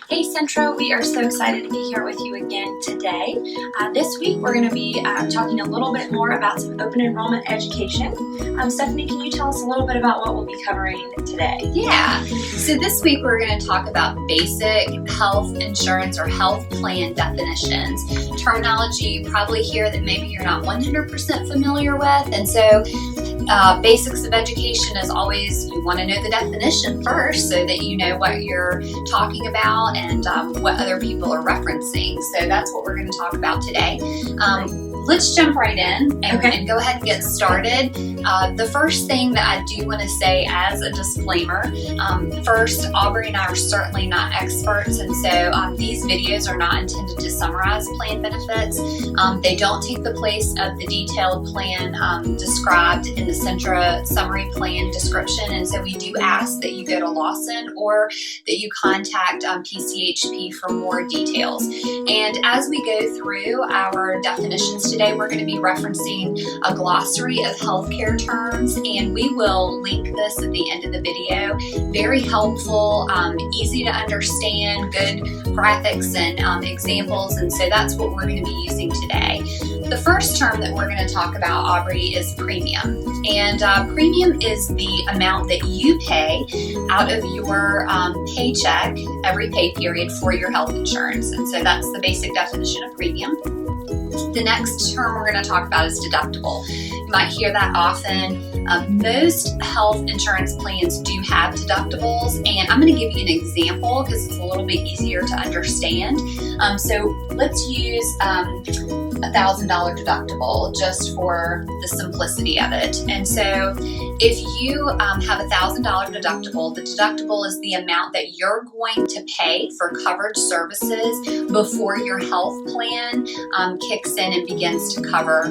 Hey Centra, we are so excited to be here with you again today. This week we're going to be talking a little bit more about some open enrollment education. Stephanie, can you tell us a little bit about what we'll be covering today? Yeah, so this week we're going to talk about basic health insurance or health plan definitions. Terminology you probably hear that maybe you're not 100% familiar with, and so basics of education is always you want to know the definition first so that you know what you're talking about and what other people are referencing. So that's what we're going to talk about today. Let's jump right in and go ahead and get started. The first thing that I do want to say as a disclaimer, first, Aubrey and I are certainly not experts, and so these videos are not intended to summarize plan benefits. They don't take the place of the detailed plan described in the Centra summary plan description, and so we do ask that you go to Lawson or that you contact PCHP for more details. And as we go through our definitions today, we're going to be referencing a glossary of healthcare terms, and we will link this at the end of the video. Very helpful, easy to understand, good graphics and examples, and so that's what we're going to be using today. The first term that we're going to talk about, Aubrey, is premium. And premium is the amount that you pay out of your paycheck every pay period for your health insurance. And so that's the basic definition of premium. The next term we're going to talk about is deductible. You might hear that often. Most health insurance plans do have deductibles, and I'm going to give you an example because it's a little bit easier to understand. So let's use $1,000 deductible just for the simplicity of it. And so if you have $1,000 deductible, the deductible is the amount that you're going to pay for covered services before your health plan kicks in and begins to cover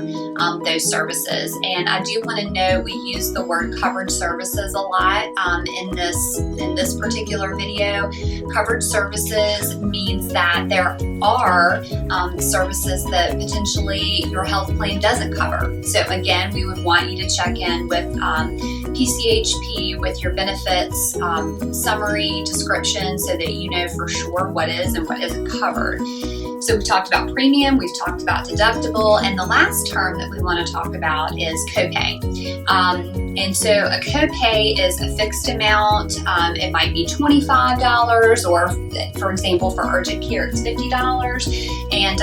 those services. And I do want to note we use the word covered services a lot in this particular video. Covered services means that there are services that potentially your health plan doesn't cover. So again, we would want you to check in with PCHP with your benefits summary description so that you know for sure what is and what isn't covered. So we've talked about premium, we've talked about deductible, and the last term that we want to talk about is copay. And so a copay is a fixed amount. It might be $25, or for example, for urgent care, it's $50. And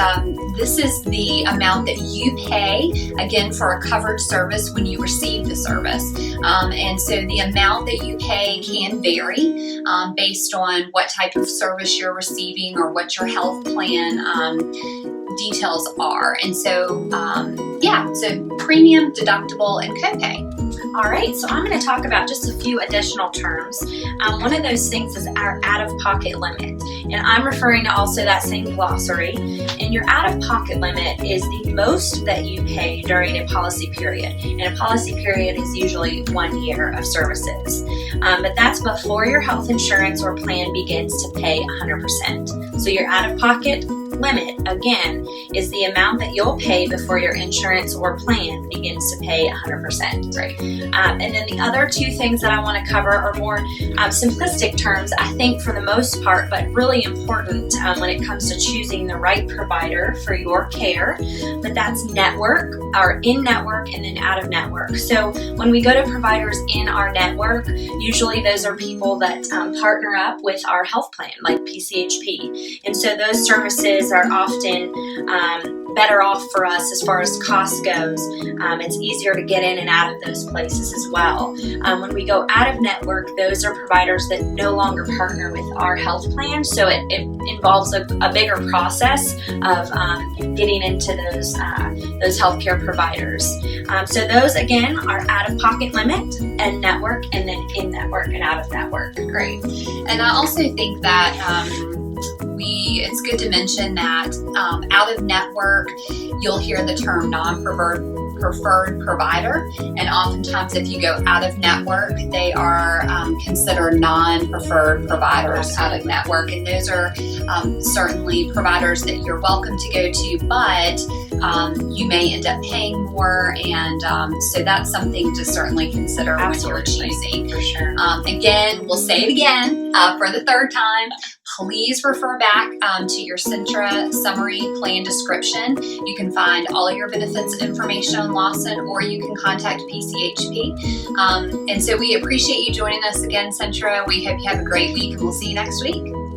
this is the amount that you pay, again, for a covered service when you receive the service. And so the amount that you pay can vary based on what type of service you're receiving or what your health plan details are. And so, so premium, deductible, and copay. All right, so I'm going to talk about just a few additional terms. One of those things is our out-of-pocket limit, and I'm referring to also that same glossary. And your out-of-pocket limit is the most that you pay during a policy period, and a policy period is usually 1 year of services. But that's before your health insurance or plan begins to pay 100%. So your out-of-pocket limit, again, is the amount that you'll pay before your insurance or plan begins to pay 100%. Right. And then the other two things that I want to cover are more simplistic terms, I think, for the most part, but really important when it comes to choosing the right provider for your care. But that's network, or in-network, and then out-of-network. So when we go to providers in our network, usually those are people that partner up with our health plan, like PCHP. And so those services are often better off for us as far as cost goes. It's easier to get in and out of those places as well. When we go out of network, those are providers that no longer partner with our health plan, so it involves a bigger process of getting into those healthcare providers. So those, again, are out-of-pocket limit and network, and then in-network and out-of-network. Great. And I also think that it's good to mention that out of network, you'll hear the term non-preferred provider, and oftentimes if you go out of network, they are considered non-preferred providers out of network, and those are certainly providers that you're welcome to go to, but you may end up paying more, and so that's something to certainly consider when you're choosing. For sure. Again, we'll say it again for the third time. please refer back to your Centra summary plan description. You can find all your benefits information on Lawson, or you can contact PCHP. And so we appreciate you joining us again, Centra. We hope you have a great week, and we'll see you next week.